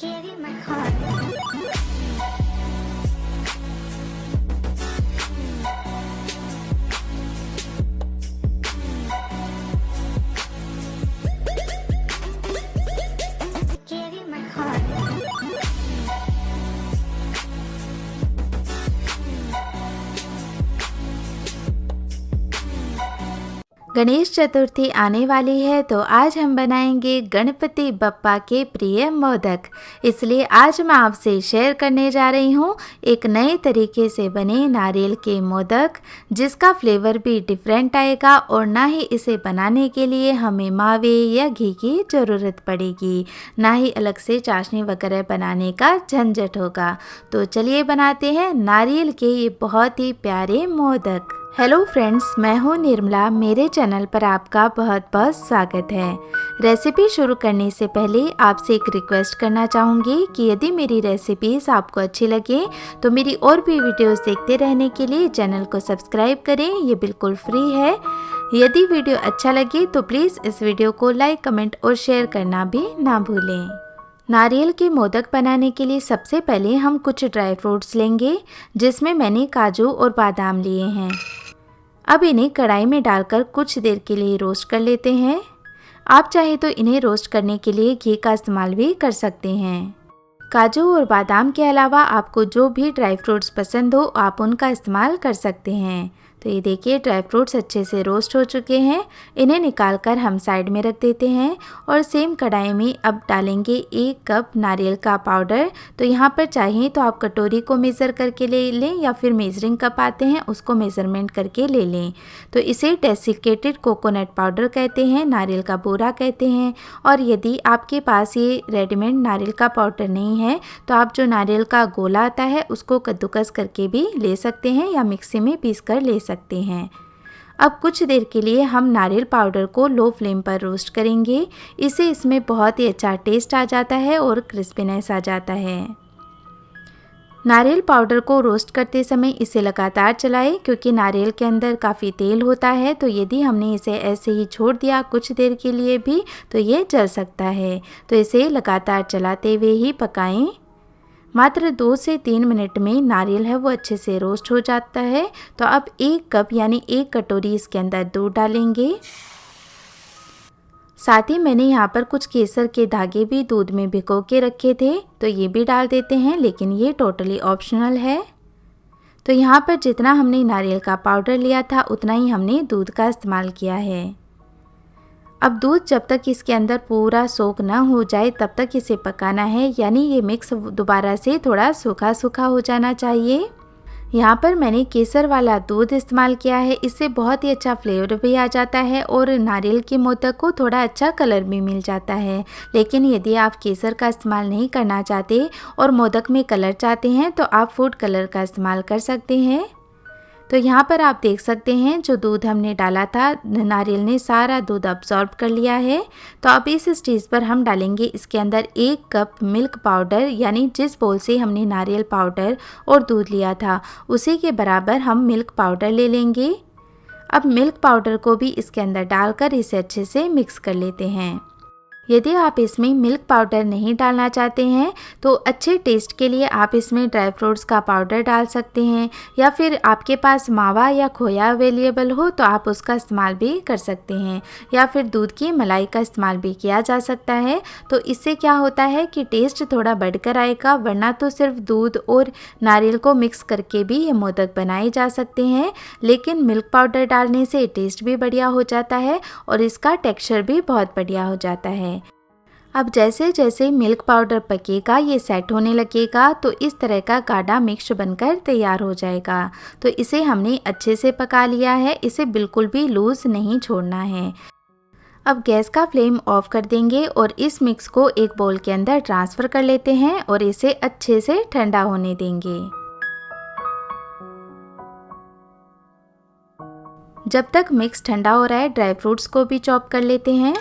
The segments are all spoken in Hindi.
Give you my heart. Give you my heart. Ganesh Chaturthi आने वाली है तो आज हम बनाएंगे गणपति बप्पा के प्रिय मोदक। इसलिए आज मैं आपसे शेयर करने जा रही हूँ एक नए तरीके से बने नारियल के मोदक, जिसका फ्लेवर भी डिफरेंट आएगा और ना ही इसे बनाने के लिए हमें मावे या घी की ज़रूरत पड़ेगी, ना ही अलग से चाशनी वगैरह बनाने का झंझट होगा। तो चलिए बनाते हैं नारियल के ये बहुत ही प्यारे मोदक। हेलो फ्रेंड्स, मैं हूँ निर्मला। मेरे चैनल पर आपका बहुत बहुत स्वागत है। रेसिपी शुरू करने से पहले आपसे एक रिक्वेस्ट करना चाहूँगी कि यदि मेरी रेसिपीज़ आपको अच्छी लगे तो मेरी और भी वीडियोस देखते रहने के लिए चैनल को सब्सक्राइब करें, ये बिल्कुल फ्री है। यदि वीडियो अच्छा लगे तो प्लीज़ इस वीडियो को लाइक, कमेंट और शेयर करना भी ना भूलें। नारियल के मोदक बनाने के लिए सबसे पहले हम कुछ ड्राई फ्रूट्स लेंगे, जिसमें मैंने काजू और बादाम लिए हैं। अब इन्हें कढ़ाई में डालकर कुछ देर के लिए रोस्ट कर लेते हैं। आप चाहे तो इन्हें रोस्ट करने के लिए घी का इस्तेमाल भी कर सकते हैं। काजू और बादाम के अलावा आपको जो भी ड्राई फ्रूट्स पसंद हो आप उनका इस्तेमाल कर सकते हैं। तो ये देखिए ड्राई फ्रूट्स अच्छे से रोस्ट हो चुके हैं। इन्हें निकालकर हम साइड में रख देते हैं और सेम कढ़ाई में अब डालेंगे 1 कप नारियल का पाउडर। तो यहाँ पर चाहिए तो आप कटोरी को मेज़र करके ले लें या फिर मेजरिंग कप आते हैं उसको मेज़रमेंट करके ले लें। तो इसे डेसिकेटेड कोकोनट पाउडर कहते हैं, नारियल का बूरा कहते हैं। और यदि आपके पास ये रेडीमेड नारियल का पाउडर नहीं है तो आप जो नारियल का गोला आता है उसको कद्दूकस करके भी ले सकते हैं या मिक्सी में पीस कर ले सकते हैं। अब कुछ देर के लिए हम नारियल पाउडर को लो फ्लेम पर रोस्ट करेंगे। इससे इसमें बहुत ही अच्छा टेस्ट आ जाता है और क्रिस्पीनेस आ जाता है। नारियल पाउडर को रोस्ट करते समय इसे लगातार चलाएं, क्योंकि नारियल के अंदर काफ़ी तेल होता है। तो यदि हमने इसे ऐसे ही छोड़ दिया कुछ देर के लिए भी तो ये जल सकता है। तो इसे लगातार चलाते हुए ही पकाएं। मात्र 2 से 3 मिनट में नारियल है वो अच्छे से रोस्ट हो जाता है। तो अब 1 कप यानी 1 कटोरी इसके अंदर दूध डालेंगे। साथ ही मैंने यहाँ पर कुछ केसर के धागे भी दूध में भिगो के रखे थे, तो ये भी डाल देते हैं, लेकिन ये टोटली ऑप्शनल है। तो यहाँ पर जितना हमने नारियल का पाउडर लिया था उतना ही हमने दूध का इस्तेमाल किया है। अब दूध जब तक इसके अंदर पूरा सोख ना हो जाए तब तक इसे पकाना है, यानी ये मिक्स दोबारा से थोड़ा सूखा सूखा हो जाना चाहिए। यहाँ पर मैंने केसर वाला दूध इस्तेमाल किया है, इससे बहुत ही अच्छा फ्लेवर भी आ जाता है और नारियल के मोदक को थोड़ा अच्छा कलर भी मिल जाता है। लेकिन यदि आप केसर का इस्तेमाल नहीं करना चाहते और मोदक में कलर चाहते हैं तो आप फूड कलर का इस्तेमाल कर सकते हैं। तो यहाँ पर आप देख सकते हैं जो दूध हमने डाला था नारियल ने सारा दूध अब्सॉर्ब कर लिया है। तो अब इस स्टेज पर हम डालेंगे इसके अंदर 1 कप मिल्क पाउडर, यानी जिस बोल से हमने नारियल पाउडर और दूध लिया था उसी के बराबर हम मिल्क पाउडर ले लेंगे। अब मिल्क पाउडर को भी इसके अंदर डालकर इसे अच्छे से मिक्स कर लेते हैं। यदि आप इसमें मिल्क पाउडर नहीं डालना चाहते हैं तो अच्छे टेस्ट के लिए आप इसमें ड्राई फ्रूट्स का पाउडर डाल सकते हैं, या फिर आपके पास मावा या खोया अवेलेबल हो तो आप उसका इस्तेमाल भी कर सकते हैं, या फिर दूध की मलाई का इस्तेमाल भी किया जा सकता है। तो इससे क्या होता है कि टेस्ट थोड़ा बढ़कर आएगा, वरना तो सिर्फ दूध और नारियल को मिक्स करके भी ये मोदक बनाए जा सकते हैं। लेकिन मिल्क पाउडर डालने से टेस्ट भी बढ़िया हो जाता है और इसका टेक्सचर भी बहुत बढ़िया हो जाता है। अब जैसे जैसे मिल्क पाउडर पकेगा ये सेट होने लगेगा तो इस तरह का गाढ़ा मिक्स बनकर तैयार हो जाएगा। तो इसे हमने अच्छे से पका लिया है, इसे बिल्कुल भी लूज़ नहीं छोड़ना है। अब गैस का फ्लेम ऑफ कर देंगे और इस मिक्स को एक बाउल के अंदर ट्रांसफ़र कर लेते हैं और इसे अच्छे से ठंडा होने देंगे। जब तक मिक्स ठंडा हो रहा है ड्राई फ्रूट्स को भी चॉप कर लेते हैं।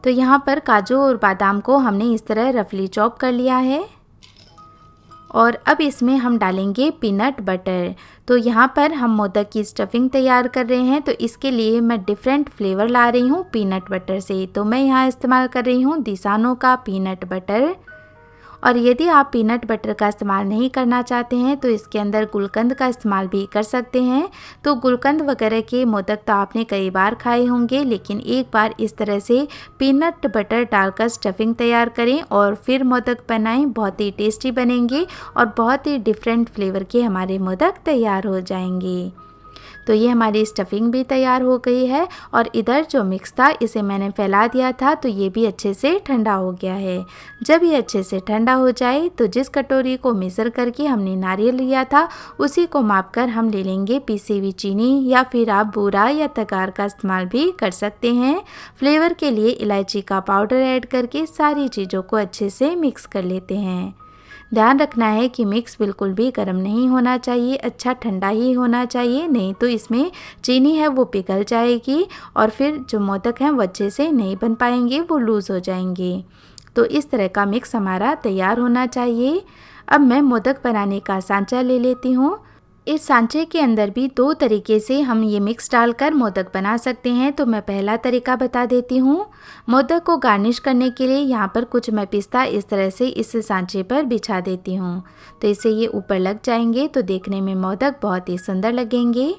तो यहाँ पर काजू और बादाम को हमने इस तरह रफली चॉप कर लिया है और अब इसमें हम डालेंगे पीनट बटर। तो यहाँ पर हम मोदक की स्टफिंग तैयार कर रहे हैं, तो इसके लिए मैं डिफरेंट फ्लेवर ला रही हूँ पीनट बटर से। तो मैं यहाँ इस्तेमाल कर रही हूँ दिसानो का पीनट बटर। और यदि आप पीनट बटर का इस्तेमाल नहीं करना चाहते हैं तो इसके अंदर गुलकंद का इस्तेमाल भी कर सकते हैं। तो गुलकंद वगैरह के मोदक तो आपने कई बार खाए होंगे, लेकिन एक बार इस तरह से पीनट बटर डालकर स्टफिंग तैयार करें और फिर मोदक बनाएं। बहुत ही टेस्टी बनेंगे और बहुत ही डिफरेंट फ्लेवर के हमारे मोदक तैयार हो जाएंगे। तो ये हमारी स्टफिंग भी तैयार हो गई है और इधर जो मिक्स था इसे मैंने फैला दिया था, तो ये भी अच्छे से ठंडा हो गया है। जब ये अच्छे से ठंडा हो जाए तो जिस कटोरी को मेज़र करके हमने नारियल लिया था उसी को मापकर हम ले लेंगे पीसी हुई चीनी, या फिर आप बूरा या तगार का इस्तेमाल भी कर सकते हैं। फ्लेवर के लिए इलायची का पाउडर ऐड करके सारी चीज़ों को अच्छे से मिक्स कर लेते हैं। ध्यान रखना है कि मिक्स बिल्कुल भी गर्म नहीं होना चाहिए, अच्छा ठंडा ही होना चाहिए, नहीं तो इसमें चीनी है वो पिघल जाएगी और फिर जो मोदक हैं वो अच्छे से नहीं बन पाएंगे, वो लूज़ हो जाएंगे। तो इस तरह का मिक्स हमारा तैयार होना चाहिए। अब मैं मोदक बनाने का सांचा ले लेती हूँ। इस सांचे के अंदर भी दो तरीके से हम ये मिक्स डालकर मोदक बना सकते हैं। तो मैं पहला तरीका बता देती हूँ। मोदक को गार्निश करने के लिए यहाँ पर कुछ मैं पिस्ता इस तरह से इस सांचे पर बिछा देती हूँ, तो इससे ये ऊपर लग जाएंगे, तो देखने में मोदक बहुत ही सुंदर लगेंगे।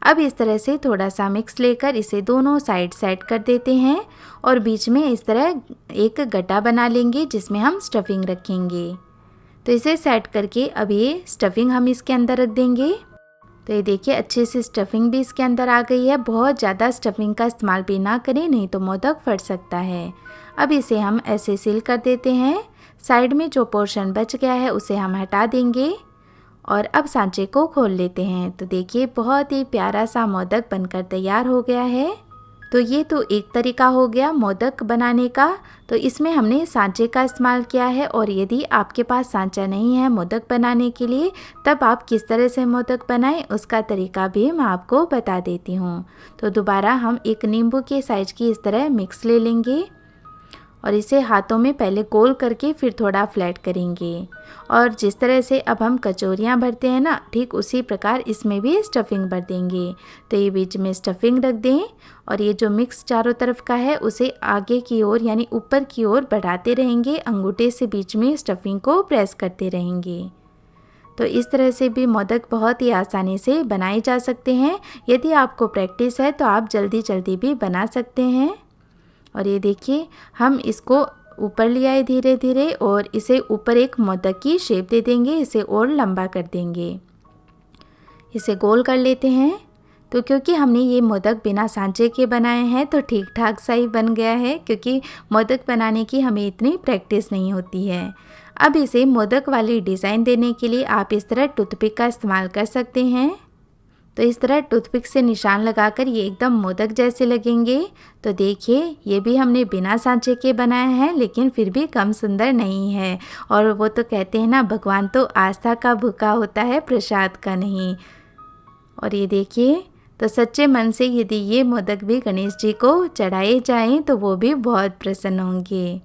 अब इस तरह से थोड़ा सा मिक्स लेकर इसे दोनों साइड सेट कर देते हैं और बीच में इस तरह एक गड्ढा बना लेंगे जिसमें हम स्टफिंग रखेंगे। तो इसे सेट करके अब ये स्टफिंग हम इसके अंदर रख देंगे। तो ये देखिए अच्छे से स्टफिंग भी इसके अंदर आ गई है। बहुत ज़्यादा स्टफिंग का इस्तेमाल भी ना करें, नहीं तो मोदक फट सकता है। अब इसे हम ऐसे सील कर देते हैं। साइड में जो पोर्शन बच गया है उसे हम हटा देंगे और अब सांचे को खोल लेते हैं। तो देखिए बहुत ही प्यारा सा मोदक बनकर तैयार हो गया है। तो ये तो एक तरीका हो गया मोदक बनाने का, तो इसमें हमने सांचे का इस्तेमाल किया है। और यदि आपके पास सांचा नहीं है मोदक बनाने के लिए, तब आप किस तरह से मोदक बनाएं उसका तरीका भी मैं आपको बता देती हूँ। तो दोबारा हम एक नींबू के साइज की इस तरह मिक्स ले लेंगे और इसे हाथों में पहले गोल करके फिर थोड़ा फ्लैट करेंगे। और जिस तरह से अब हम कचौरियाँ भरते हैं ना, ठीक उसी प्रकार इसमें भी स्टफिंग भर देंगे। तो ये बीच में स्टफिंग रख दें और ये जो मिक्स चारों तरफ का है उसे आगे की ओर यानी ऊपर की ओर बढ़ाते रहेंगे। अंगूठे से बीच में स्टफिंग को प्रेस करते रहेंगे। तो इस तरह से भी मोदक बहुत ही आसानी से बनाए जा सकते हैं। यदि आपको प्रैक्टिस है तो आप जल्दी जल्दी भी बना सकते हैं। और ये देखिए हम इसको ऊपर ले आए धीरे धीरे और इसे ऊपर एक मोदक की शेप दे देंगे, इसे और लंबा कर देंगे, इसे गोल कर लेते हैं। तो क्योंकि हमने ये मोदक बिना सांचे के बनाए हैं तो ठीक ठाक सा ही बन गया है, क्योंकि मोदक बनाने की हमें इतनी प्रैक्टिस नहीं होती है। अब इसे मोदक वाली डिज़ाइन देने के लिए आप इस तरह टूथपिक का इस्तेमाल कर सकते हैं। तो इस तरह टूथपिक से निशान लगाकर ये एकदम मोदक जैसे लगेंगे। तो देखिए ये भी हमने बिना सांचे के बनाया है, लेकिन फिर भी कम सुंदर नहीं है। और वो तो कहते हैं ना, भगवान तो आस्था का भूखा होता है, प्रसाद का नहीं। और ये देखिए, तो सच्चे मन से यदि ये मोदक भी गणेश जी को चढ़ाए जाएं तो वो भी बहुत प्रसन्न होंगे।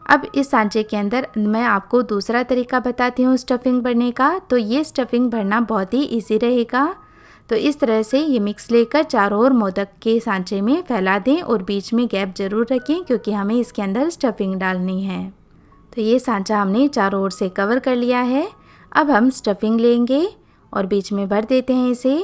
अब इस सांचे के अंदर मैं आपको दूसरा तरीका बताती हूँ स्टफिंग भरने का। तो ये स्टफिंग भरना बहुत ही ईजी रहेगा। तो इस तरह से ये मिक्स लेकर चारों ओर मोदक के सांचे में फैला दें और बीच में गैप ज़रूर रखें, क्योंकि हमें इसके अंदर स्टफिंग डालनी है। तो ये सांचा हमने चारों ओर से कवर कर लिया है। अब हम स्टफिंग लेंगे और बीच में भर देते हैं इसे।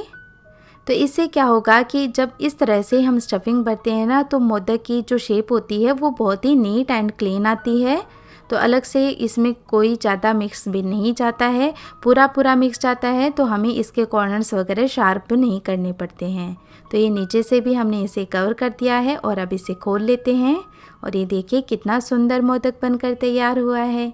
तो इससे क्या होगा कि जब इस तरह से हम स्टफिंग भरते हैं ना, तो मोदक की जो शेप होती है वो बहुत ही नीट एंड क्लीन आती है। तो अलग से इसमें कोई ज़्यादा मिक्स भी नहीं जाता है, पूरा मिक्स जाता है। तो हमें इसके कॉर्नर्स वगैरह शार्प नहीं करने पड़ते हैं। तो ये नीचे से भी हमने इसे कवर कर दिया है और अब इसे खोल लेते हैं। और ये देखिए कितना सुंदर मोदक बनकर तैयार हुआ है।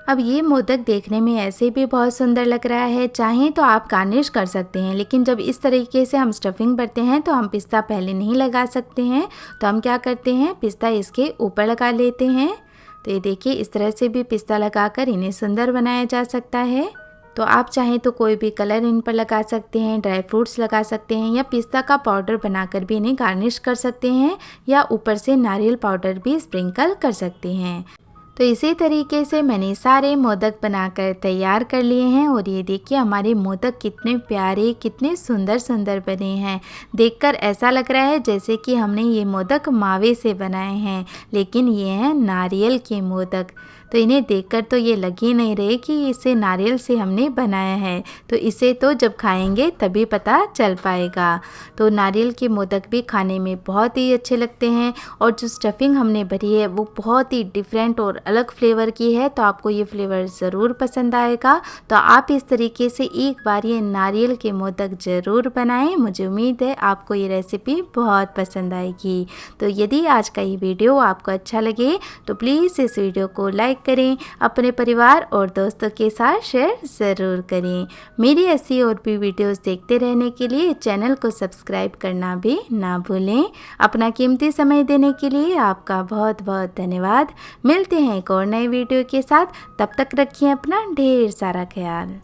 अब ये मोदक देखने में ऐसे भी बहुत सुंदर लग रहा है। चाहें तो आप गार्निश कर सकते हैं, लेकिन जब इस तरीके से हम स्टफिंग भरते हैं तो हम पिस्ता पहले नहीं लगा सकते हैं। तो हम क्या करते हैं, पिस्ता इसके ऊपर लगा लेते हैं। तो ये देखिए इस तरह से भी पिस्ता लगाकर इन्हें सुंदर बनाया जा सकता है। तो आप चाहें तो कोई भी कलर इन पर लगा सकते हैं, ड्राई फ्रूट्स लगा सकते हैं, या पिस्ता का पाउडर बनाकर भी इन्हें गार्निश कर सकते हैं, या ऊपर से नारियल पाउडर भी स्प्रिंकल कर सकते हैं। तो इसी तरीके से मैंने सारे मोदक बनाकर तैयार कर लिए हैं और ये देखिए हमारे मोदक कितने प्यारे कितने सुंदर सुंदर बने हैं। देखकर ऐसा लग रहा है जैसे कि हमने ये मोदक मावे से बनाए हैं, लेकिन ये हैं नारियल के मोदक। तो इन्हें देखकर तो ये लग ही नहीं रहे कि इसे नारियल से हमने बनाया है, तो इसे तो जब खाएंगे तभी पता चल पाएगा। तो नारियल के मोदक भी खाने में बहुत ही अच्छे लगते हैं और जो स्टफिंग हमने भरी है वो बहुत ही डिफरेंट और अलग फ्लेवर की है, तो आपको ये फ्लेवर ज़रूर पसंद आएगा। तो आप इस तरीके से एक बार ये नारियल के मोदक ज़रूर बनाएं। मुझे उम्मीद है आपको ये रेसिपी बहुत पसंद आएगी। तो यदि आज का ये वीडियो आपको अच्छा लगे तो प्लीज़ इस वीडियो को लाइक करें, अपने परिवार और दोस्तों के साथ शेयर ज़रूर करें। मेरी ऐसी और भी वीडियोस देखते रहने के लिए चैनल को सब्सक्राइब करना भी ना भूलें। अपना कीमती समय देने के लिए आपका बहुत बहुत धन्यवाद। मिलते हैं एक और नए वीडियो के साथ, तब तक रखिए अपना ढेर सारा ख्याल।